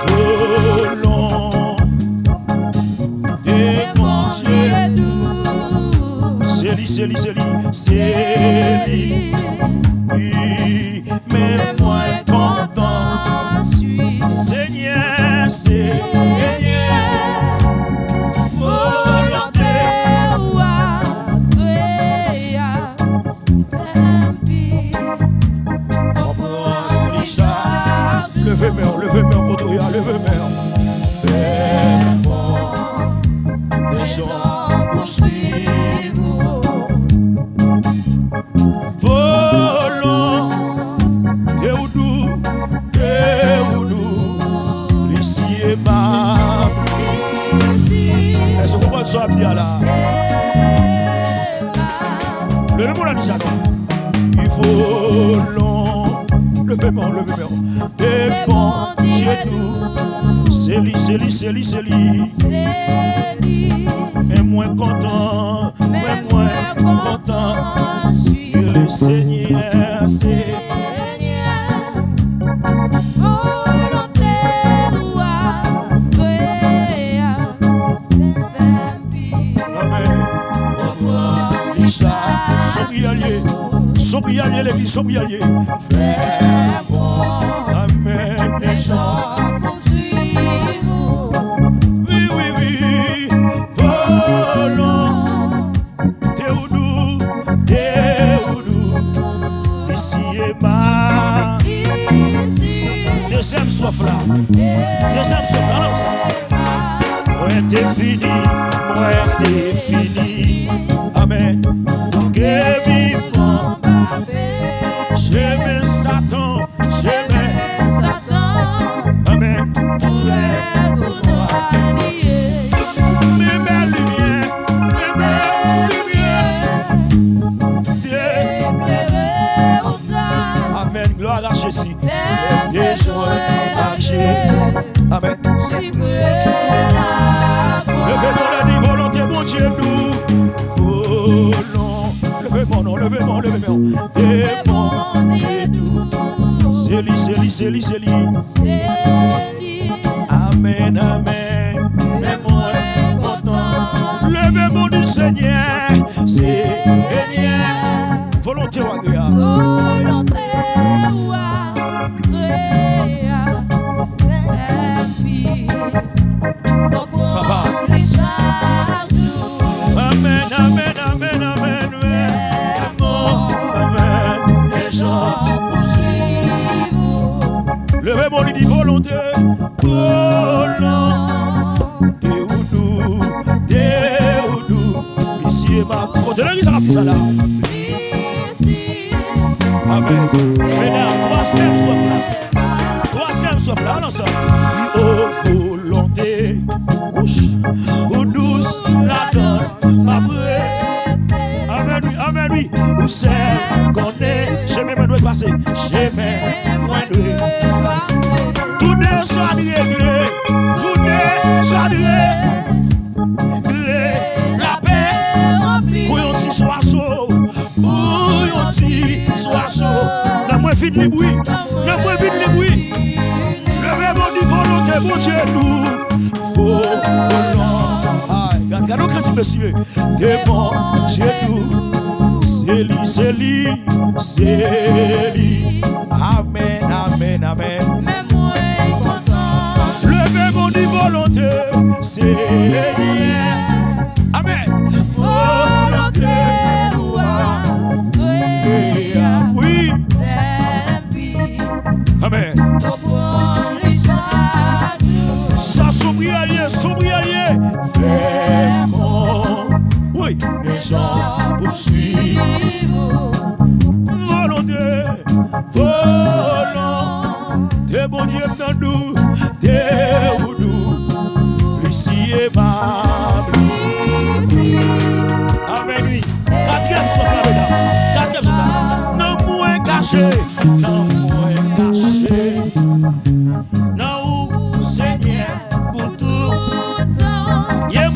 Volant des bons Dieu doux. C'est lui. Oui, mais moi content suis. Seigneur, Seigneur, volonté ou agréa, comprendre les charges. Levez-moi, Rodoya, levez-moi. Fais-moi des gens pour suivre. Volant, Théoudou, ici et ma. Est-ce qu'on peut soit bien là? Le même on a dit ça non? Il faut long, levez-moi, des bons Dieu doux. C'est lui. Et moins content, que le Seigneur, Sobrialier, l'église, sobrialier. Fais-moi, amen, les gens poursuivent. Oui, volant, Théoudou, ici et ma. Deuxième soif là, ouais, t'es fini, amen. Que vivant, j'aime Satan, amen. Mes lumières, amen, gloire à Jésus. Des joies amen. Levez-moi la vie, volonté, mon Dieu, nous. Levez-moi. Des bons Dieu doux. C'est lui. Amen. Mais moi content. Levez-moi du Seigneur. Seigneur. Volonté ou agréable. Papa. Amen. Levez-moi lui dit volonté, volant, Théoudou, ici et ma. Côté là, ils ont appris ça là. Amen. Maintenant, troisième soif là, non ça. Oh, volonté, ou douce, la donne, ma brûle. Amen, oui. Où c'est qu'on est, j'ai même doit passer, j'ai même moins de. Tout ne soit réglé, la paix, pour yon ti soit chaud, la moins vite les bruits, levez-moi du volonté, mon Dieu, nous, volant, regarde nos chrétiens, monsieur, t'es bon, Dieu, nous, c'est lui, amen. Levez-moi du volonté, Seigneur. Amen. Volonté ou agréable. Oui. Amen. Ça sobrialier. Fais-moi. Oui. Les gens poursuivent. Volonté. Volant. Des bons dieux dans nous. Théoudou, ici aimable. Amen, oui. Quatrième soif là, mesdames. Non moins caché. Non, Seigneur, pour tout. Yé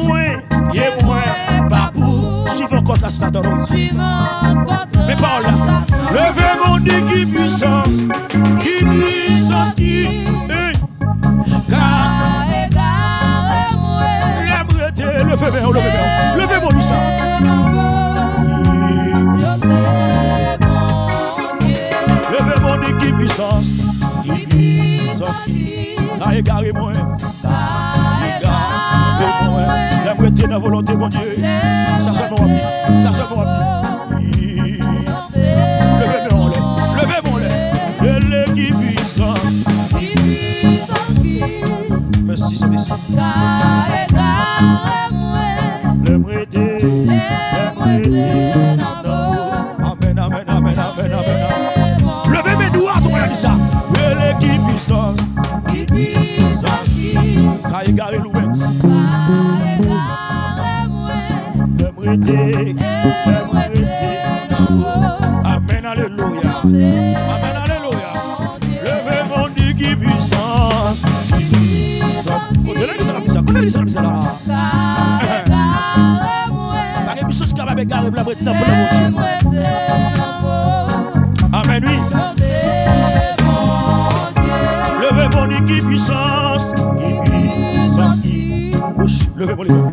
moins, pas pour. Suivant contre la Satan. Mais par là. Levez mon dit qui puissance, qui. Ka égaré moi. J'aimerais être dans la volonté de Dieu. Ça c'est mon ami. Ça c'est mon ami. Levez mon lait. Levez mon lait. Et qui puissance. Merci, c'est ici. J'aimerais être. Amen, amen, amen, amen, amen. Levez mes doigts, tout le monde a dit ça. Et qui puissance. Ka égaré l'ouest. Amen, alléluia. Amen, alléluia. Levez mon Dieu qui puissance. Connais ça là. La puissance qui va me garder pour la Amen, oui. Levez mon Dieu qui puissance. Qui puissance qui. Levez mon Dieu.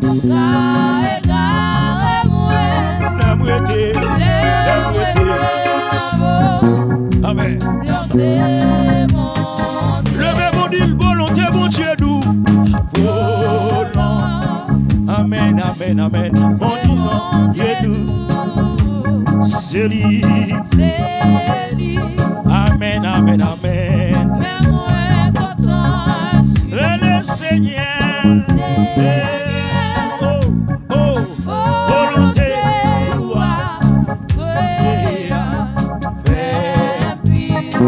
Amen. Levez mon Dieu, volonté, mon Dieu, nous. Volant. Amen, amen, amen. Mon Dieu, nous. C'est lui. Amen, amen, amen. Le Seigneur. Volonté.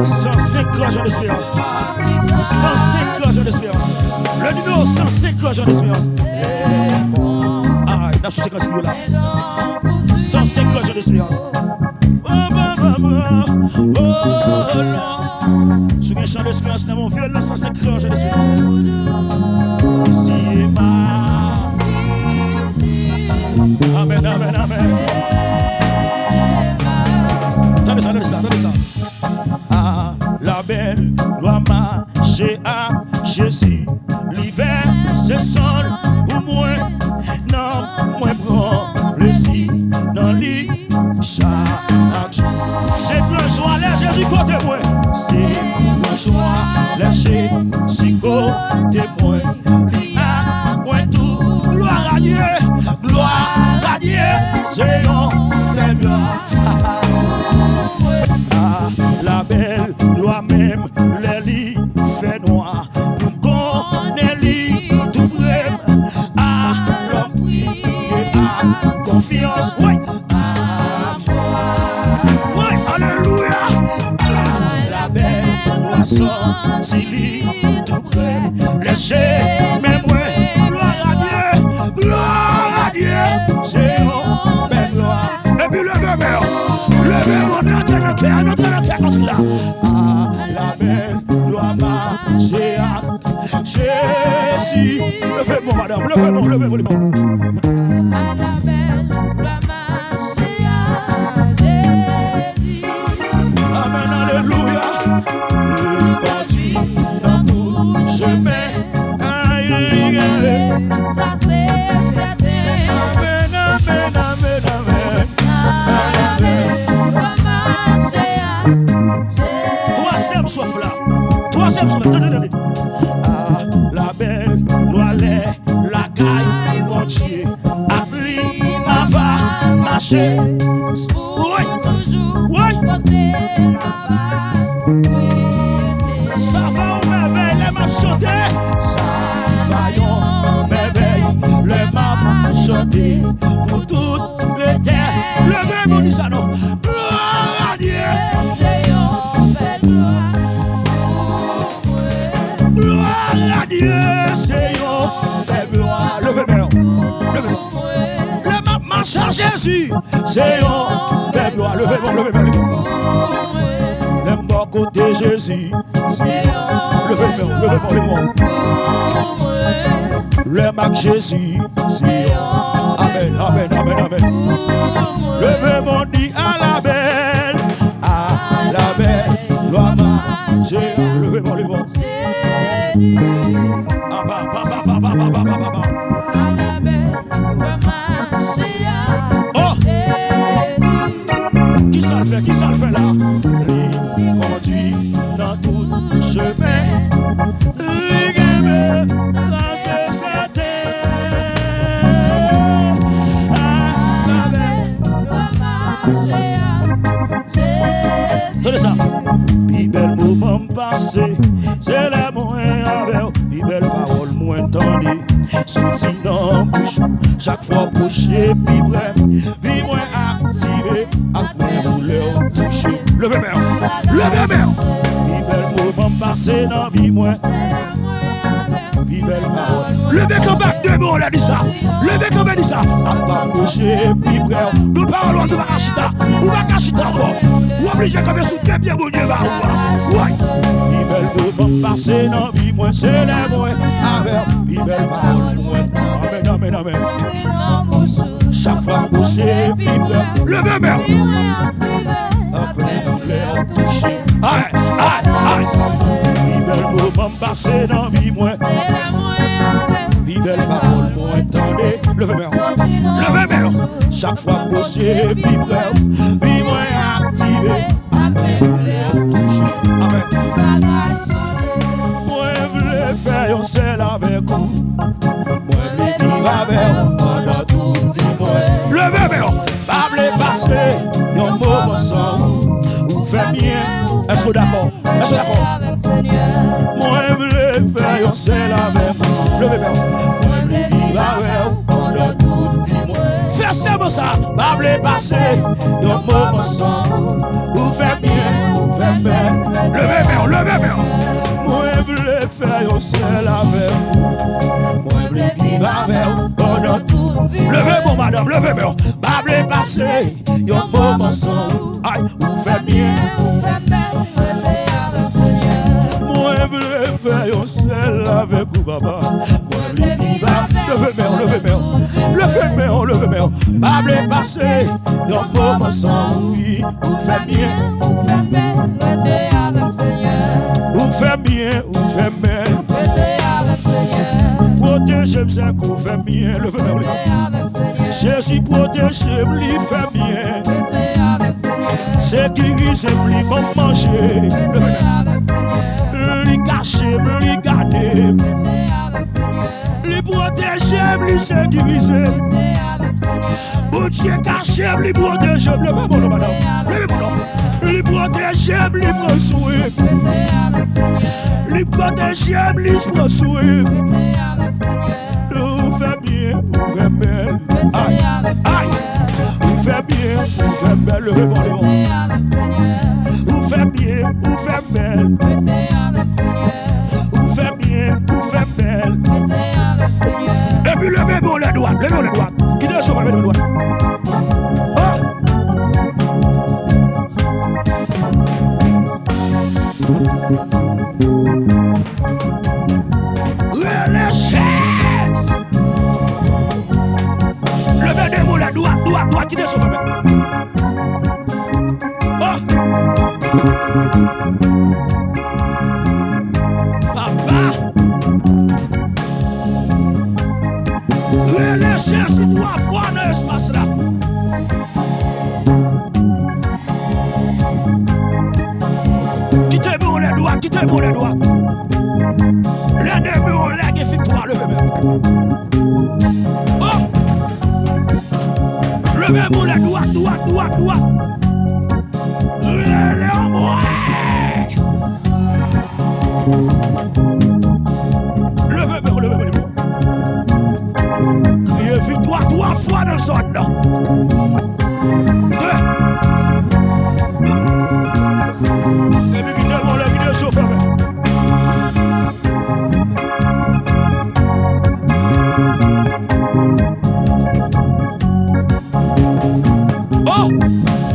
105 ans d'espérance. 105 ans d'espérance. Le numéro 105 ans d'espérance. Ah, il a sous 50 millions là. 105 ans d'espérance. Sur un champ d'espérance, dans mon vieux, 105 ans d'espérance. Amen, amen, amen. Attendez ça, attendez ça, attendez ça. Ah, la belle doit marcher à Jésus. L'hiver, c'est sol pour moi. Non, moi, prends plaisir dans l'île chaque jour. C'est la joie, les Jésus côté moi. C'est la joie, les Jésus côté moi. L'hiver, moi, tout. Gloire à Dieu, gloire à Dieu. C'est on les gloires. La belle loi même, les lits fait noir. Pour qu'on ait lit tout brème. Ah, l'homme prier, ah, confiance, oui. Ah, oui, alléluia. Ah, la belle loi son, si lit tout brème. Léger, mais moi, gloire à Dieu, c'est on, belle loi. Et puis le bébé. Levez mon notre cœur comme cela. Ah, la belle doit marcher à Jésus. Levez-moi, madame, levez-moi, levez-moi. Ah, la belle doit marcher à Jésus. Amen, alléluia. Il conduit dans tout chemin. Ça c'est certain. Amen, amen, amen, amen. Troisième soif là. Attendez. Ah, la belle, l'oilet, la caille, mon Dieu. Appli, ma va, marcher. Oui, oui. Ça va, on m'éveille, les m'a chanté. Ça va, on m'éveille, les m'a chanté. Pour toute l'éternité. Levez mon Isano. Gloire à Dieu. Gloire à Dieu, Seigneur, lève-moi, levez-moi, le marche à Jésus, Seigneur, lève-moi, levez-moi, l'aime bon côté Jésus, levez-moi, le marche Jésus, Seigneur, amen, amen, amen, amen, levez-moi, dit à la belle, gloire marcher, levez-moi, levez-moi. Oh! Qui ça le fait là? Il conduit dans tout chemin. c'est les moins avec, puis belle parole, moins tendez. Souti dans bouche, chaque fois bouché, puis bref, vie moins activée, après douleur touchée. Levez main, levez main. Puis belle moment passé dans vie moins. Puis belle parole. Levez comme bac de mots, on a dit ça. Levez comme dit ça. Après bouché, puis bref, nous parlons de Marachita, ou Marachita encore. Ou obligé comme sous tes pieds, mon Dieu, va voir. Ouais. Puis belle moment passé dans vie moins, c'est les moins avec, puis belle parole. Amen, amen, amen. Chaque fois bouché, puis bref, levez main. Après douleur touchée. Aïe, aïe, aïe. Puis belle moment passé dans vie moins. Puis belle parole moins tendez. Levez main. Levez main. Chaque fois bouché, puis bref, vie moins activé. Après douleur touchée. Amen. Moi je faire un sel avec vous. Moi je vivre avec vous pendant toute vie. Levez main. Pas me passer un moment sans vous. Vous faites bien. Est-ce que vous d'accord? Est-ce que d'accord? Moi je veux faire un sel avec vous. Levez main. Moi je vivre avec vous pendant toute vie. Faites seulement ça. Pas me passer un moment sans vous. Vous faites bien. Vous faites bien. Levez main. Levez main. Moi je veux faire un sel avec vous. Moi je vivre avec vous pendant toute vie. Levez bon madame. Levez main. Pas me passer un moment sans vous. Aïe. Vous faites bien. Moi je veux faire un sel avec vous, papa. Moi je veux vivre. Levez main, levez main. Levez main, levez main. Pas me passer un moment sans vous. Vous faites bien. Vous faites bien, vous faites bien. Protégez-moi, c'est que vous faites bien. Levez main. Jésus protégez, lui fait bien. C'est guéri, c'est lui bon manger. Lui cacher, lui garder. Lui protéger, lui sécuriser. Bon Dieu caché, lui protéger. Levez-moi, madame. Levez-moi. Lui protéger, lui prendre soin. Lui protéger, lui prendre soin. Vous faites bien, vous faites bien. Aïe, aïe. Vous faites bien, vous faites bien. Levez-moi, levez-moi. Vous faites bien, vous faites bien. Vous faites bien, vous faites bien. Et puis levez-moi les doigts, levez-moi les doigts. Qui est sur les doigts? Les chaises. Levez-moi les doigts, qui est sur les doigts? Papa, relâchez-vous 3 fois dans l'espace là. Quittez-moi les doigts, quittez-moi les doigts. L'ennemi, on l'a victoire, levez-moi. Levez-moi les doigts. Relâchez-moi. Levez-moi. Criez victoire 3 fois dans le zone là. Et puis quittez-moi la guide chauffeur.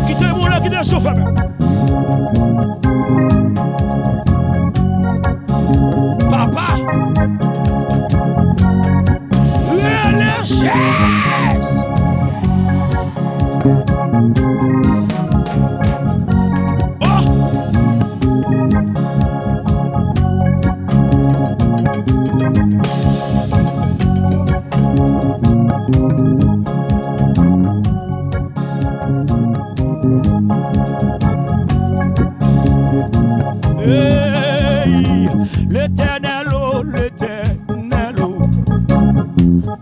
Quittez-moi la guide chauffeur. Papa, relâchez. Hey, l'éternel, oh,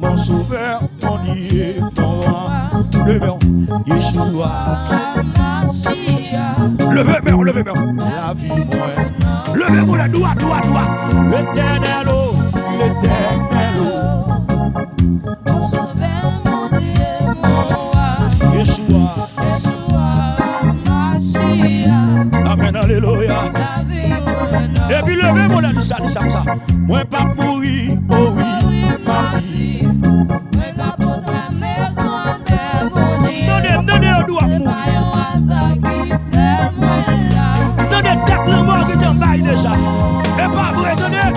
mon sauveur, mon Dieu, mon roi, le mien, Yeshua. Levez-moi, la vie, moi. Levez-moi la doigt. droite. L'éternel, oh, l'éternel, oh. Sauver mon Dieu, mon roi. Yeshua. Yeshua, Mashiach. Amen, alléluia. La vie me Et puis levez-moi là, dis ça, comme ça. Moi pas mourir, oh oui, ma vie. Moi pas proclamer grandeur mon Dieu. Donnez un doigt C'est mourir. pas un hasard qui fait moi là. Donnez tête le mort qui t'en baille déjà. Et pas vrai, donnez.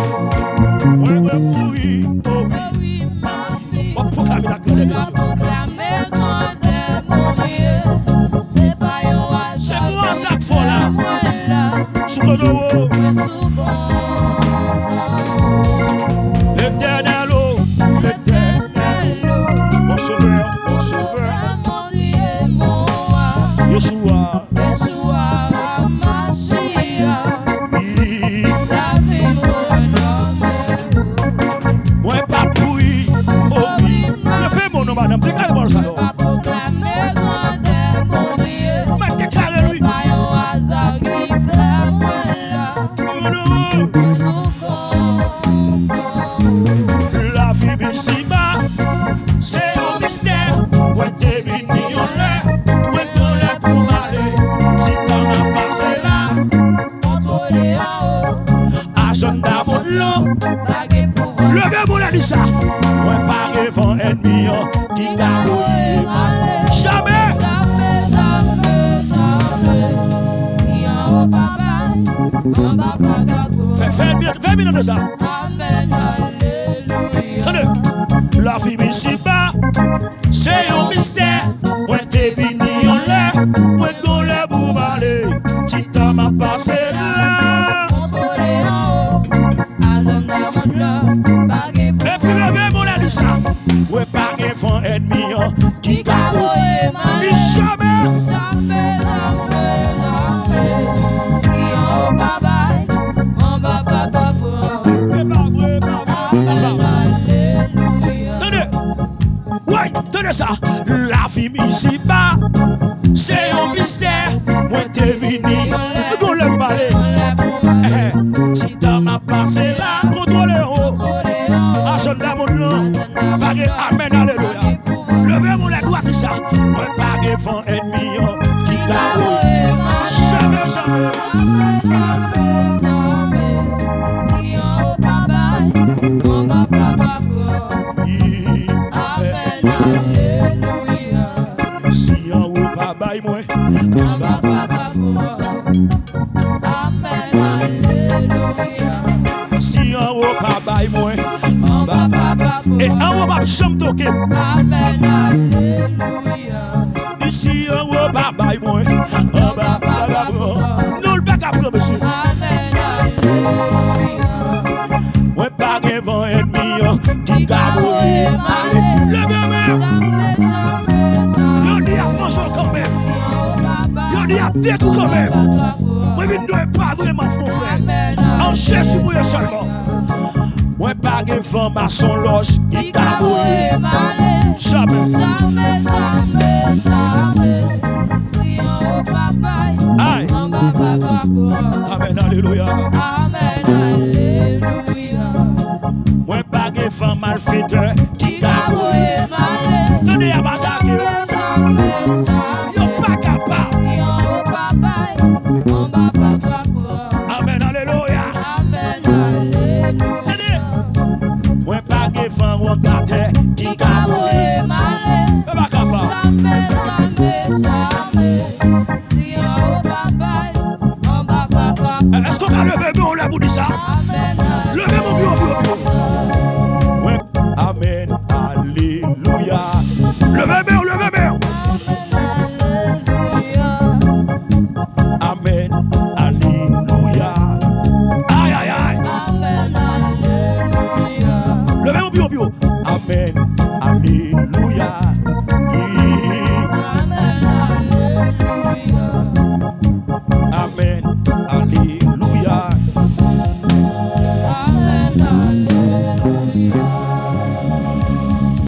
Moi pas mourir, oh oui. Oh oui, ma vie. On va proclamer la grandeur de Moi Dieu. pas proclamer grandeur mon Dieu. C'est pas un hasard. C'est moi ça qu'il faut là. Moi là. Sous le dos. Moi souvent. L'éternel, oh, l'éternel. Mon sauveur, mon sauveur. Mon Dieu, mon roi. Yeshua. Yeshua, Mashiach. Oui. La vie me Moi pas mourir, oh oui. Le fait mon nom, madame. Déclarez-moi ça. pas proclamer grandeur mon Dieu. Mais déclarez-lui. Pas un hasard qui fait moi là. Oh non. La vie ici-bas, c'est un mystère. Moi t'es venu en l'air, moi t'en l'air pour m'aller. Si t'en as passé là, Contrôler en haut, agenda mon lot. baguer pour vous. Levez-moi là, dit ça. Moi pas rêvant ennemi qui t'a rouillé. Jamais. Jamais, jamais, jamais. Si en haut papa, en bas papa. Fais 20 minutes de ça. Amen, alléluia. Tenez. La vie ici-bas, c'est un mystère. Moi t'es venu en l'air, moi t'en l'air pour m'aller. Si t'en m'as passé là. Contrôler en haut, agenda mon là, baguer pour Et puis levez-moi là, dit ça. Ouais, pas rêvant ennemi qui t'a rouillé. Garoé, malé. Jamais. Jamais, jamais, jamais. Si en haut papa, en bas papa pour. C'est pas vrai, pas vrai. Amen, alléluia. Tenez. Ouais, tenez ça. La vie ici-bas, c'est un mystère. Moi t'es venu, qu'on l'aime parler. Si t'en m'as passé là, contrôlez haut. Contrôler en haut, Agenda mon nom, pas de amen, alléluia. Levez-moi la droite, ça. Moi pas rêvant ennemi qui t'a rouillé. Jamais, jamais. Oui. Si en haut pas bail moi, si en haut pas bail moi, et en haut pas chambre toqué. Ici en haut pas bail moi, en bas pas la non le pas capable monsieur. Moi pas rêvant ennemi qui t'a rouillé. Levez-moi. Yo dit à manger quand même. Yo dit à détruire quand même. Moi je ne dois pas vraiment mon frère. En cherche pour seulement. Moi pas rêvant maçon loge qui t'a rouillé. Jamais. Aïe. Amen, alléluia. Moi pas rêvant malfaiteur